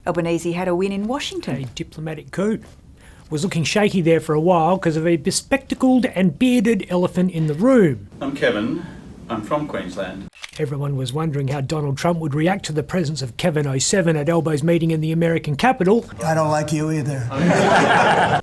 Albanese had a win in Washington. A diplomatic coup. Was looking shaky there for a while because of a bespectacled and bearded elephant in the room. I'm Kevin. I'm from Queensland. Everyone was wondering how Donald Trump would react to the presence of Kevin 07 at Albo's meeting in the American capital. I don't like you either.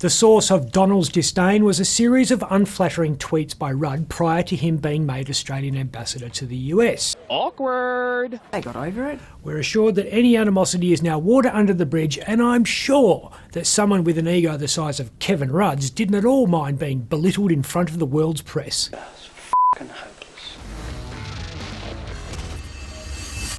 The source of Donald's disdain was a series of unflattering tweets by Rudd prior to him being made Australian ambassador to the US. Awkward. They got over it. We're assured that any animosity is now water under the bridge, and I'm sure that someone with an ego the size of Kevin Rudd's didn't at all mind being belittled in front of the world's press. That's f***ing hopeless.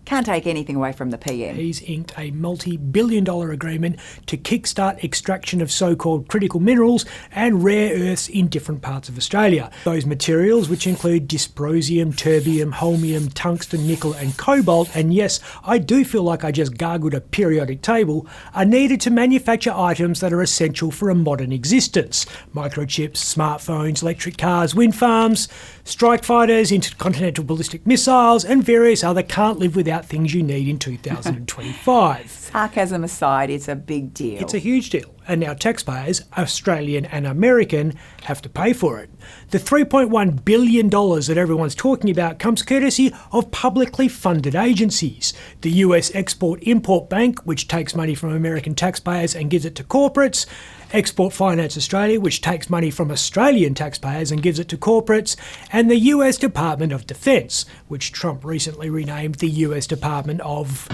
Can't take anything away from the PM. He's inked a multi-billion-dollar agreement to kickstart extraction of so-called critical minerals and rare earths in different parts of Australia. Those materials, which include dysprosium, terbium, holmium, tungsten, nickel and cobalt, and yes, I do feel like I just gargled a periodic table, are needed to manufacture items that are essential for a modern existence. Microchips, smartphones, electric cars, wind farms, strike fighters, intercontinental ballistic missiles and various other can't-live-without things you need in 2025. Sarcasm aside, it's a big deal. It's a huge deal, and now taxpayers, Australian and American, have to pay for it. The $3.1 billion that everyone's talking about comes courtesy of publicly funded agencies. The US Export-Import Bank, which takes money from American taxpayers and gives it to corporates, Export Finance Australia, which takes money from Australian taxpayers and gives it to corporates, and the US Department of Defence, which Trump recently renamed the US Department of...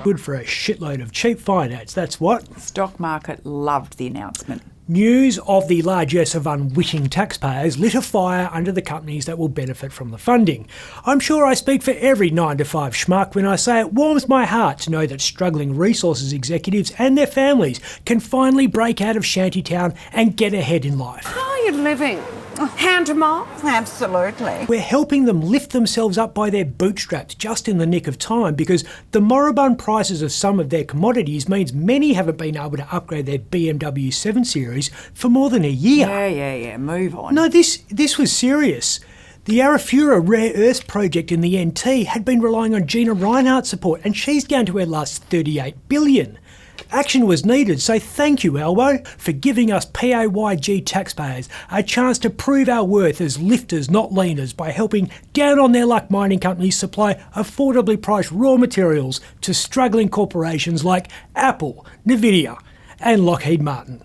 Good for a shitload of cheap finance, that's what. Stock market loved the announcement. News of the largesse of unwitting taxpayers lit a fire under the companies that will benefit from the funding. I'm sure I speak for every 9-to-5 schmuck when I say it warms my heart to know that struggling resources executives and their families can finally break out of shantytown and get ahead in life. How are you living? Hand to mouth? Absolutely. We're helping them lift themselves up by their bootstraps just in the nick of time because the moribund prices of some of their commodities means many haven't been able to upgrade their BMW 7 Series for more than a year. Yeah, move on. No, this was serious. The Arafura Rare Earths project in the NT had been relying on Gina Reinhardt's support and she's down to her last $38 billion. Action was needed, so thank you, Albo, for giving us PAYG taxpayers a chance to prove our worth as lifters, not leaners, by helping down-on-their-luck mining companies supply affordably priced raw materials to struggling corporations like Apple, Nvidia and Lockheed Martin.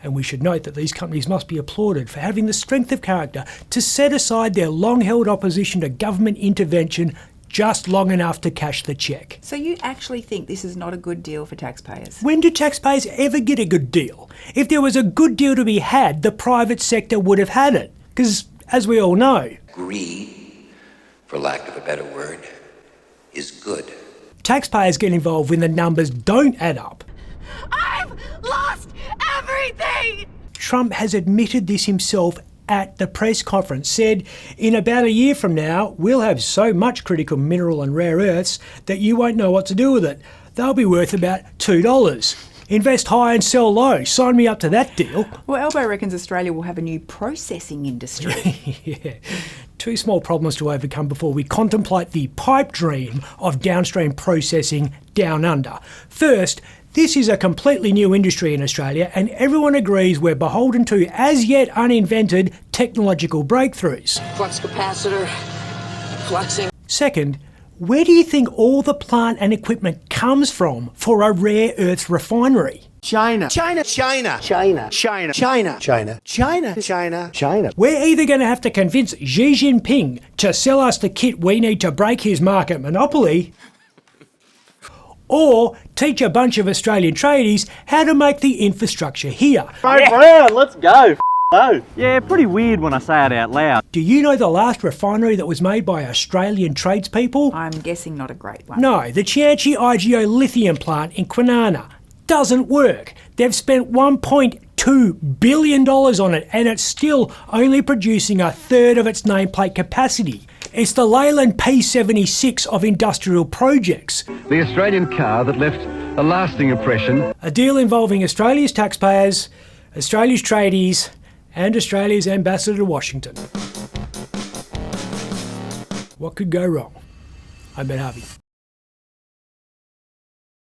And we should note that these companies must be applauded for having the strength of character to set aside their long-held opposition to government intervention just long enough to cash the cheque. So you actually think this is not a good deal for taxpayers? When do taxpayers ever get a good deal? If there was a good deal to be had, the private sector would have had it. Because, as we all know, greed, for lack of a better word, is good. Taxpayers get involved when the numbers don't add up. I've lost everything! Trump has admitted this himself at the press conference, said, in about a year from now, we'll have so much critical mineral and rare earths that you won't know what to do with it. They'll be worth about $2. Invest high and sell low. Sign me up to that deal. Well, Albo reckons Australia will have a new processing industry. Yeah. Two small problems to overcome before we contemplate the pipe dream of downstream processing down under. First, this is a completely new industry in Australia and everyone agrees we're beholden to as yet uninvented technological breakthroughs. Flux capacitor, fluxing. Second, where do you think all the plant and equipment comes from for a rare earths refinery? China. We're either going to have to convince Xi Jinping to sell us the kit we need to break his market monopoly, or teach a bunch of Australian tradies how to make the infrastructure here. Brown, let's go. Yeah, pretty weird when I say it out loud. Do you know the last refinery that was made by Australian tradespeople? I'm guessing not a great one. No, the Tianqi IGO lithium plant in Kwinana doesn't work. They've spent $1.2 billion on it and it's still only producing a third of its nameplate capacity. It's the Leyland P76 of industrial projects. The Australian car that left a lasting impression. A deal involving Australia's taxpayers, Australia's tradies, and Australia's ambassador to Washington. What could go wrong? I'm Ben Harvey.